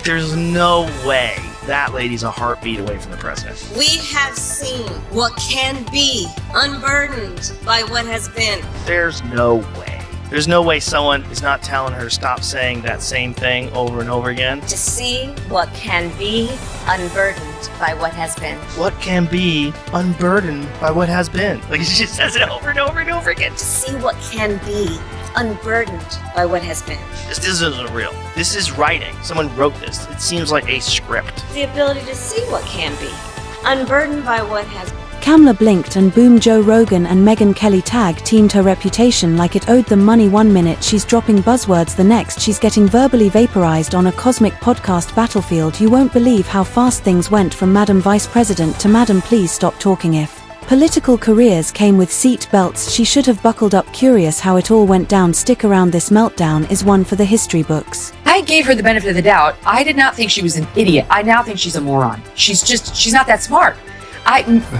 there's no way that lady's a heartbeat away from the president. We have seen what can be unburdened by what has been. There's no way. There's no way someone is not telling her to stop saying that same thing over and over again. To see what can be unburdened by what has been. What can be unburdened by what has been? Like, she just says it over and over and over again. To see what can be unburdened by what has been. This isn't real. This is writing. Someone wrote this. It seems like a script. The ability to see what can be unburdened by what has been. Kamala blinked and boom, Joe Rogan and Megyn Kelly tag-teamed her reputation like it owed them money. 1 minute she's dropping buzzwords, the next she's getting verbally vaporized on a cosmic podcast battlefield. You won't believe how fast things went from Madam Vice President to Madam Please Stop Talking. If political careers came with seat belts, she should have buckled up. Curious how it all went down. Stick around, this meltdown is one for the history books. I gave her the benefit of the doubt. I did not think she was an idiot. I now think she's a moron. She's not that smart.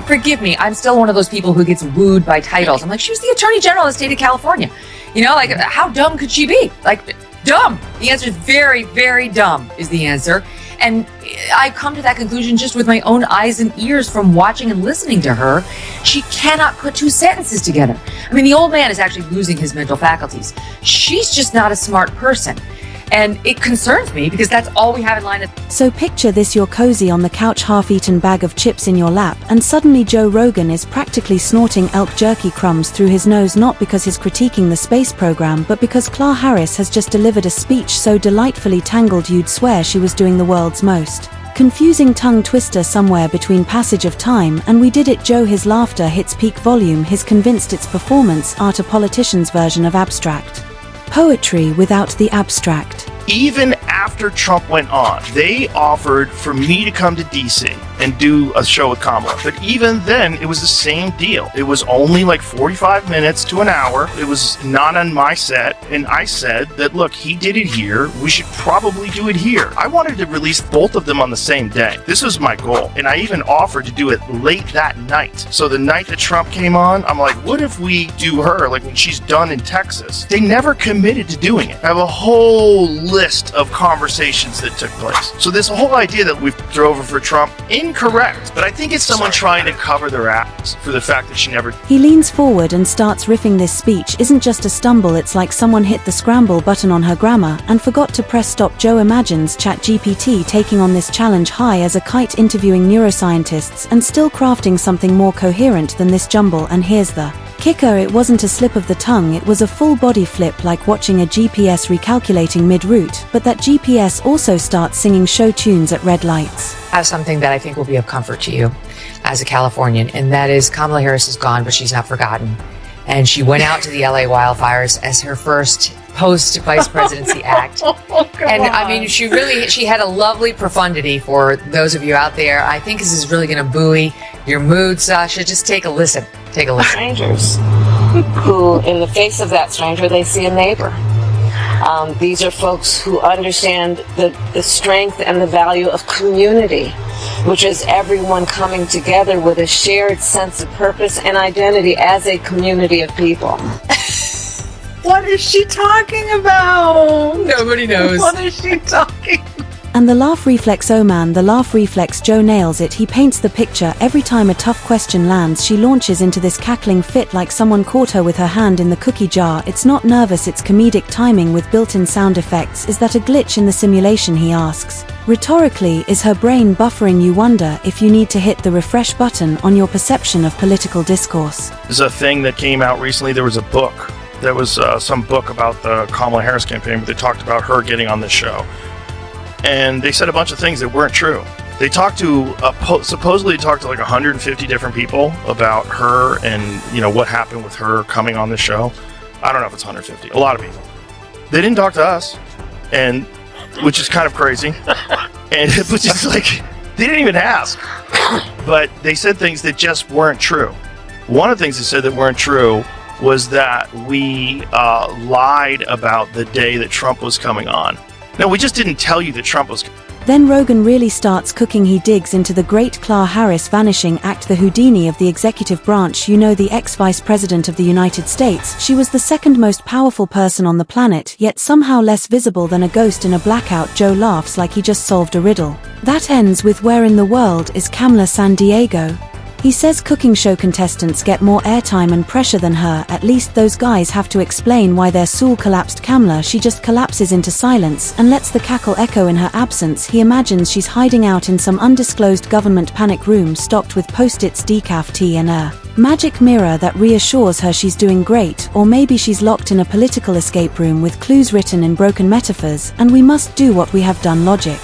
Forgive me, I'm still one of those people who gets wooed by titles. I'm like, she was the Attorney General of the state of California. You know, like, how dumb could she be? Like, dumb. The answer is very, very dumb is the answer. And I've come to that conclusion just with my own eyes and ears from watching and listening to her. She cannot put two sentences together. I mean, the old man is actually losing his mental faculties. She's just not a smart person. And it concerns me because that's all we have in line. So picture this: you're cozy on the couch, half-eaten bag of chips in your lap, and suddenly Joe Rogan is practically snorting elk jerky crumbs through his nose, not because he's critiquing the space program, but because Kamala Harris has just delivered a speech so delightfully tangled you'd swear she was doing the world's most confusing tongue twister somewhere between Passage of Time and We Did It. Joe, his laughter hits peak volume, he's convinced its performance art, a politician's version of abstract poetry without the abstract. Even after Trump went on, they offered for me to come to DC and do a show with Kamala. But even then, it was the same deal. It was only like 45 minutes to an hour. It was not on my set. And I said that, look, he did it here. We should probably do it here. I wanted to release both of them on the same day. This was my goal. And I even offered to do it late that night. So the night that Trump came on, I'm like, what if we do her like when she's done in Texas? They never committed to doing it. I have a whole list of conversations that took place. So this whole idea that we drove her for Trump, incorrect. But I think it's someone trying to cover their ass for the fact that she never... He leans forward and starts riffing. This speech isn't just a stumble, it's like someone hit the scramble button on her grammar and forgot to press stop. Joe imagines ChatGPT taking on this challenge high as a kite, interviewing neuroscientists and still crafting something more coherent than this jumble. And here's the kicker: it wasn't a slip of the tongue, it was a full body flip, like watching a GPS recalculating mid-route, but that GPS also starts singing show tunes at red lights. I have something that I think will be of comfort to you as a Californian, and that is Kamala Harris is gone, but she's not forgotten. And she went out to the LA wildfires as her first post-vice presidency act. And I mean, she had a lovely profundity for those of you out there. I think this is really going to buoy your mood, Sasha. Just take a listen. Take a listen. Strangers who, in the face of that stranger, they see a neighbor. These are folks who understand the strength and the value of community, which is everyone coming together with a shared sense of purpose and identity as a community of people. What is she talking about? Nobody knows. What is she talking about? And the laugh reflex, oh man, the laugh reflex. Joe nails it. He paints the picture. Every time a tough question lands, she launches into this cackling fit like someone caught her with her hand in the cookie jar. It's not nervous, it's comedic timing with built-in sound effects. Is that a glitch in the simulation, he asks. Rhetorically, is her brain buffering? You wonder if you need to hit the refresh button on your perception of political discourse. There's a thing that came out recently. There was a book. There was some book about the Kamala Harris campaign where they talked about her getting on this show. And they said a bunch of things that weren't true. They talked to, supposedly talked to like 150 different people about her and, you know, what happened with her coming on the show. I don't know if it's 150, a lot of people. They didn't talk to us, and which is kind of crazy. And which is like, they didn't even ask. But they said things that just weren't true. One of the things they said that weren't true was that we lied about the day that Trump was coming on. No, we just didn't tell you that Trump was. Then Rogan really starts cooking. He digs into the great Kamala Harris vanishing act, the Houdini of the executive branch, you know, the ex-vice president of the United States. She was the second most powerful person on the planet, yet somehow less visible than a ghost in a blackout. Joe laughs like he just solved a riddle. That ends with where in the world is Kamala San Diego? He says cooking show contestants get more airtime and pressure than her. At least those guys have to explain why their stool collapsed. Kamala, she just collapses into silence and lets the cackle echo in her absence. He imagines she's hiding out in some undisclosed government panic room stocked with post-its, decaf tea and a magic mirror that reassures her she's doing great, or maybe she's locked in a political escape room with clues written in broken metaphors, and we must do what we have done logic.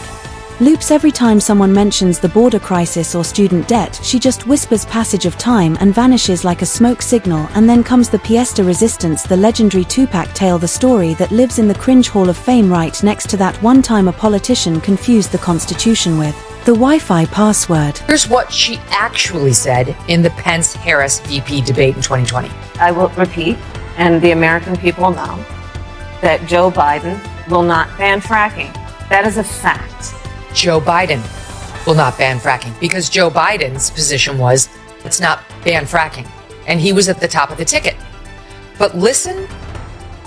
Loops every time someone mentions the border crisis or student debt. She just whispers passage of time and vanishes like a smoke signal, and then comes the pièce de résistance, the legendary Tupac tale, the story that lives in the cringe hall of fame right next to that one time a politician confused the Constitution with the Wi-Fi password. Here's what she actually said in the Pence-Harris VP debate in 2020. I will repeat, and the American people know, that Joe Biden will not ban fracking. That is a fact. Joe Biden will not ban fracking because Joe Biden's position was, let's not ban fracking. And he was at the top of the ticket. But listen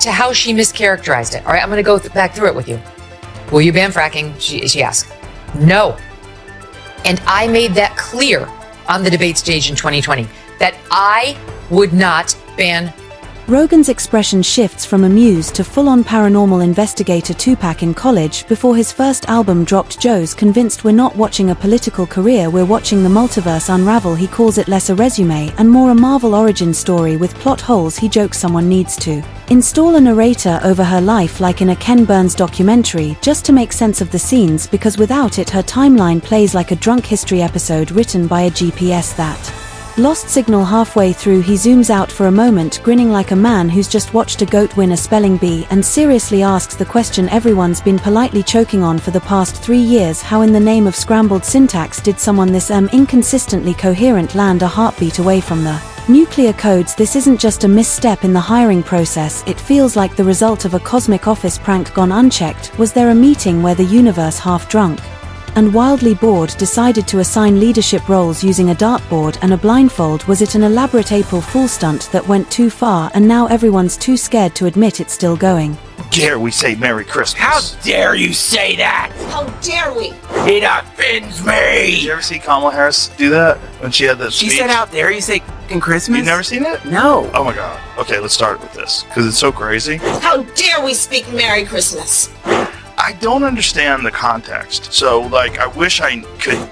to how she mischaracterized it. All right, I'm going to go back through it with you. Will you ban fracking? She asked. No. And I made that clear on the debate stage in 2020 that I would not ban. Rogan's expression shifts from amused to full-on paranormal investigator. Tupac in college, before his first album dropped. Joe's convinced we're not watching a political career, we're watching the multiverse unravel. He calls it less a resume and more a Marvel origin story with plot holes. He jokes someone needs to install a narrator over her life like in a Ken Burns documentary just to make sense of the scenes, because without it her timeline plays like a drunk history episode written by a GPS that lost signal halfway through. He zooms out for a moment, grinning like a man who's just watched a goat win a spelling bee, and seriously asks the question everyone's been politely choking on for the past 3 years. How in the name of scrambled syntax did someone this inconsistently coherent land a heartbeat away from the nuclear codes? This isn't just a misstep in the hiring process, it feels like the result of a cosmic office prank gone unchecked. Was there a meeting where the universe, half drunk and wildly bored, decided to assign leadership roles using a dartboard and a blindfold? Was it an elaborate April Fool stunt that went too far and now everyone's too scared to admit it's still going? Dare we say Merry Christmas? How dare you say that? How dare we? It offends me. Did you ever see Kamala Harris do that when she had the She speech? said, "How dare you say fucking Christmas?" You've never seen it? No. Oh my god. Okay, let's start with this because it's so crazy. How dare we speak Merry Christmas? I don't understand the context. So, like, I wish I could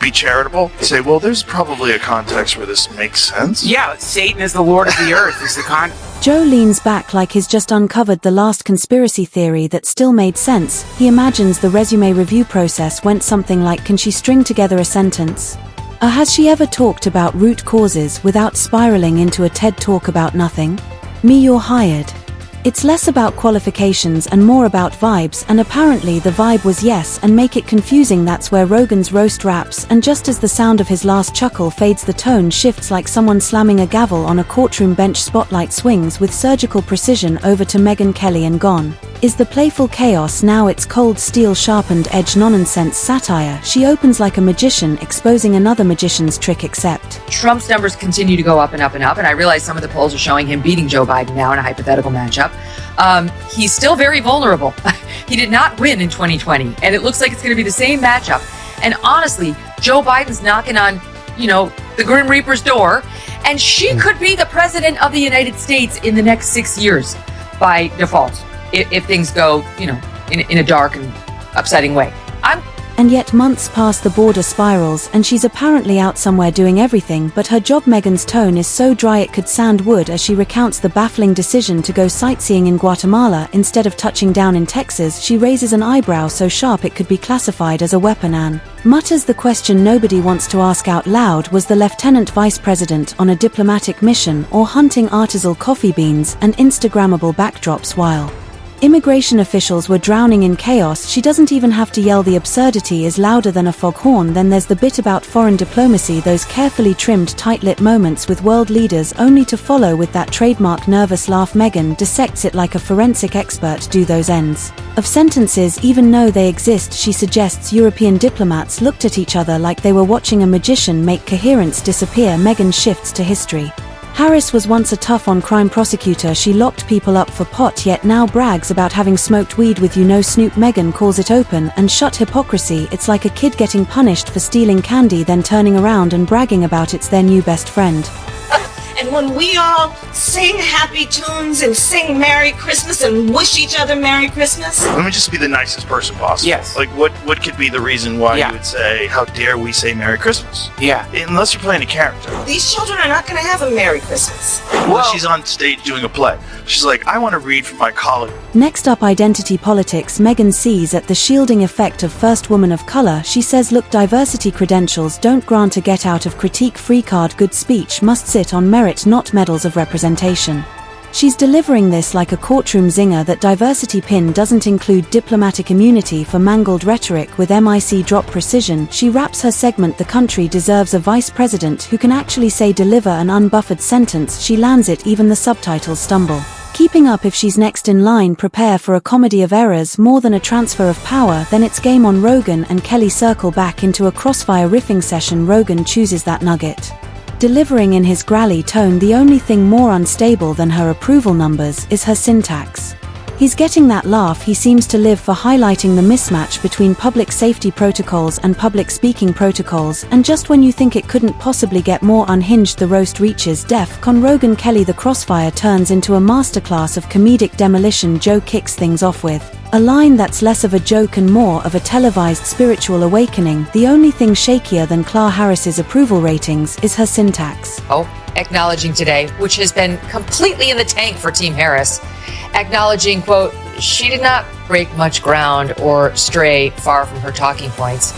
be charitable. Say, well, there's probably a context where this makes sense. Yeah, Satan is the Lord of the earth. Is the con. Joe leans back like he's just uncovered the last conspiracy theory that still made sense. He imagines the resume review process went something like, can she string together a sentence? Or has she ever talked about root causes without spiraling into a TED talk about nothing? Me, you're hired. It's less about qualifications and more about vibes, and apparently the vibe was yes, and make it confusing. That's where Rogan's roast wraps, and just as the sound of his last chuckle fades, the tone shifts like someone slamming a gavel on a courtroom bench. Spotlight swings with surgical precision over to Megyn Kelly, and gone is the playful chaos. Now it's cold steel, sharpened edge, nonsense satire. She opens like a magician, exposing another magician's trick, except Trump's numbers continue to go up and up and up, and I realize some of the polls are showing him beating Joe Biden now in a hypothetical matchup. He's still very vulnerable. He did not win in 2020, and it looks like it's going to be the same matchup. And honestly, Joe Biden's knocking on, the Grim Reaper's door, and she could be the president of the United States in the next 6 years by default, if things go, in a dark and upsetting way. And yet months pass, the border spirals, and she's apparently out somewhere doing everything but her job. Megyn's tone is so dry it could sound wood as she recounts the baffling decision to go sightseeing in Guatemala instead of touching down in Texas. She raises an eyebrow so sharp it could be classified as a weapon and mutters the question nobody wants to ask out loud: was the lieutenant vice president on a diplomatic mission or hunting artisanal coffee beans and Instagrammable backdrops while Immigration officials were drowning in chaos. She doesn't even have to yell. The absurdity is louder than a foghorn. Then there's the bit about foreign diplomacy, those carefully trimmed tight-lit moments with world leaders only to follow with that trademark nervous laugh. Megyn dissects it like a forensic expert. Do those ends of sentences even know they exist? She suggests European diplomats looked at each other like they were watching a magician make coherence disappear. Megyn shifts to history. Harris was once a tough-on-crime prosecutor. She locked people up for pot, yet now brags about having smoked weed with Snoop. Megyn calls it open and shut hypocrisy. It's like a kid getting punished for stealing candy, then turning around and bragging about it's their new best friend. And when we all sing happy tunes and sing Merry Christmas and wish each other Merry Christmas. Let me just be the nicest person possible. Yes. Like, what could be the reason why Yeah. you would say, how dare we say Merry Christmas? Yeah. Unless you're playing a character. These children are not going to have a Merry Christmas. Well, she's on stage doing a play. She's like, I want to read from my colleague. Next up, identity politics. Megyn sees at the shielding effect of first woman of color. She says, look, diversity credentials don't grant a get out of critique free card. Good speech must sit on merit, not medals of representation. She's delivering this like a courtroom zinger. That diversity pin doesn't include diplomatic immunity for mangled rhetoric with MIC drop precision. She wraps her segment, the country deserves a vice president who can actually say deliver an unbuffered sentence. She lands it, even the subtitles stumble. Keeping up if she's next in line. Prepare for a comedy of errors. More than a transfer of power, then it's game on. Rogan and Kelly circle back into a crossfire riffing session. Rogan chooses that nugget, delivering in his growly tone. The only thing more unstable than her approval numbers is her syntax. He's getting that laugh. He seems to live for highlighting the mismatch between public safety protocols and public speaking protocols, and just when you think it couldn't possibly get more unhinged, the roast reaches DEF CON. Rogan Kelly, the crossfire turns into a masterclass of comedic demolition. Joe kicks things off with a line that's less of a joke and more of a televised spiritual awakening. The only thing shakier than Clark Harris's approval ratings is her syntax. Acknowledging today, which has been completely in the tank for Team Harris, acknowledging, quote, she did not break much ground or stray far from her talking points.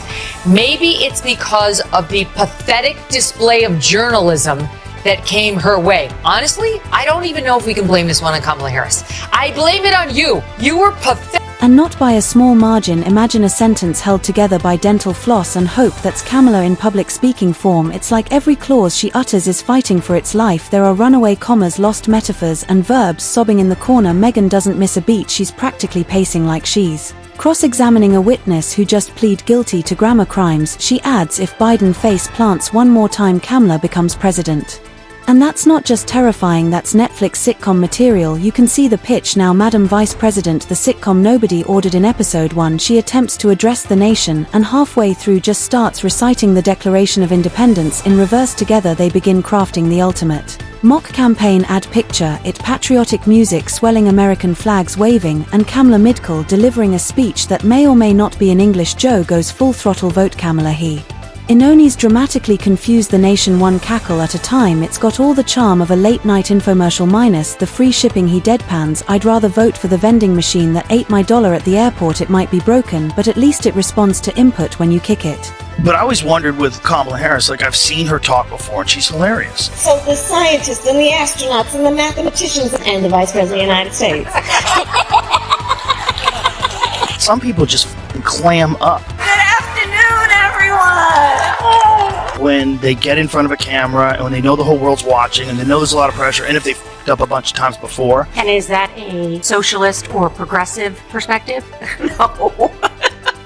Maybe it's because of the pathetic display of journalism that came her way. Honestly, I don't even know if we can blame this one on Kamala Harris. I blame it on you. You were pathetic. And not by a small margin. Imagine a sentence held together by dental floss and hope. That's Kamala in public speaking form. It's like every clause she utters is fighting for its life. There are runaway commas, lost metaphors, and verbs sobbing in the corner. Megyn doesn't miss a beat. She's practically pacing like she's cross-examining a witness who just plead guilty to grammar crimes. She adds, if Biden face plants one more time, Kamala becomes president. And that's not just terrifying, that's Netflix sitcom material. You can see the pitch now. Madam Vice President, the sitcom nobody ordered in episode 1. She attempts to address the nation and halfway through just starts reciting the Declaration of Independence in reverse. Together they begin crafting the ultimate mock campaign ad. Picture it, patriotic music swelling, American flags waving, and Kamala Midkle delivering a speech that may or may not be in English. Joe goes full throttle, vote Kamala. He Inoni's dramatically confused the nation one cackle at a time. It's got all the charm of a late-night infomercial minus the free shipping. He deadpans, I'd rather vote for the vending machine that ate my dollar at the airport. It might be broken, but at least it responds to input when you kick it. But I always wondered with Kamala Harris, like, I've seen her talk before and she's hilarious. So the scientists and the astronauts and the mathematicians and the Vice President of the United States. Some people just clam up when they get in front of a camera and when they know the whole world's watching and they know there's a lot of pressure, and if they've f***ed up a bunch of times before. And is that a socialist or progressive perspective? No.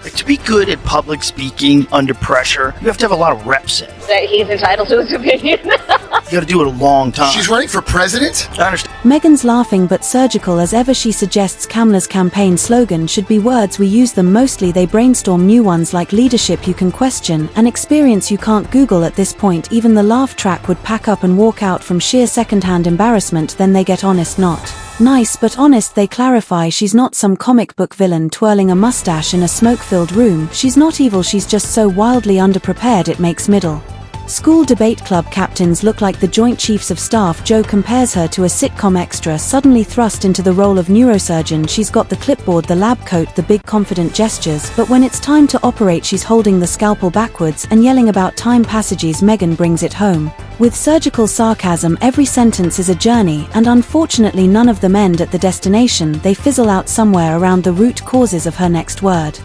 Like, to be good at public speaking under pressure, you have to have a lot of reps in. That he's entitled to his opinion. You gotta do it a long time. She's running for president? I understand. Megyn's laughing but surgical as ever. She suggests Kamala's campaign slogan should be words we use them mostly. They brainstorm new ones like leadership you can question, an experience you can't Google at this point. Even the laugh track would pack up and walk out from sheer secondhand embarrassment. Then they get honest, not nice but honest. They clarify she's not some comic book villain twirling a mustache in a smoke-filled room. She's not evil, she's just so wildly underprepared it makes middle School debate club captains look like the Joint Chiefs of Staff. Joe compares her to a sitcom extra suddenly thrust into the role of neurosurgeon. She's got the clipboard, the lab coat, the big confident gestures, but when it's time to operate she's holding the scalpel backwards and yelling about time passages. Megyn brings it home. With surgical sarcasm, every sentence is a journey, and unfortunately none of them end at the destination. They fizzle out somewhere around the root causes of her next word.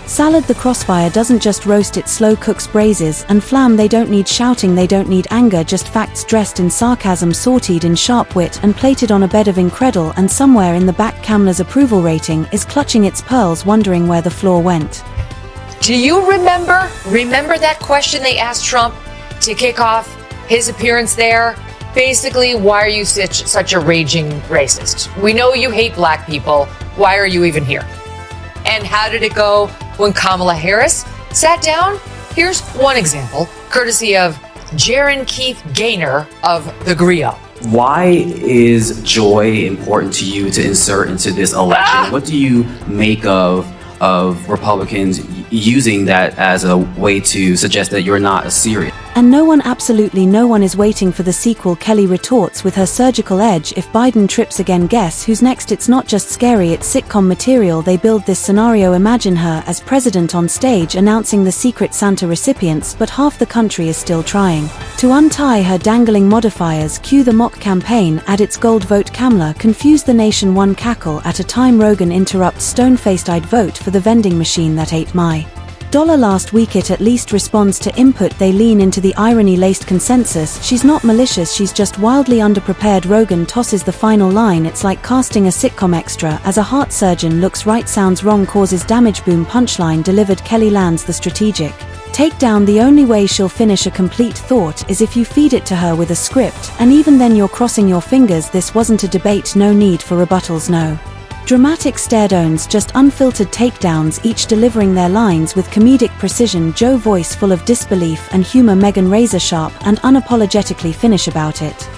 Salad the crossfire doesn't just roast, it slow cooks braises and flam. They don't need shouting, they don't need anger, just facts dressed in sarcasm, sorted in sharp wit and plated on a bed of incredul. And somewhere in the back Kamala's approval rating is clutching its pearls, wondering where the floor went. Do you remember that question they asked Trump to kick off his appearance there? Basically, why are you such a raging racist? We know you hate black people. Why are you even here? And how did it go when Kamala Harris sat down? Here's one example, courtesy of Jaron Keith Gaynor of The Griot. Why is joy important to you to insert into this election? What do you make of Republicans using that as a way to suggest that you're not a serious? And no one, absolutely no one, is waiting for the sequel. Kelly retorts with her surgical edge. If Biden trips again, guess who's next? It's not just scary, it's sitcom material. They build this scenario. Imagine her as president on stage announcing the Secret Santa recipients, but half the country is still trying to untie her dangling modifiers. Cue the mock campaign, add its gold vote. Kamala confuse the nation, one cackle at a time. Rogan interrupts, stone-faced, I'd vote for the vending machine that ate my dollar last week. It at least responds to input. They lean into the irony-laced consensus. She's not malicious, she's just wildly underprepared. Rogan tosses the final line. It's like casting a sitcom extra as a heart surgeon. Looks right, sounds wrong, causes damage. Boom, punchline delivered. Kelly lands the strategic takedown. The only way she'll finish a complete thought is if you feed it to her with a script, and even then you're crossing your fingers. This wasn't a debate, no need for rebuttals, no dramatic stare-downs, just unfiltered takedowns, each delivering their lines with comedic precision. Joe voice full of disbelief and humor, Megyn razor sharp and unapologetically finish about it.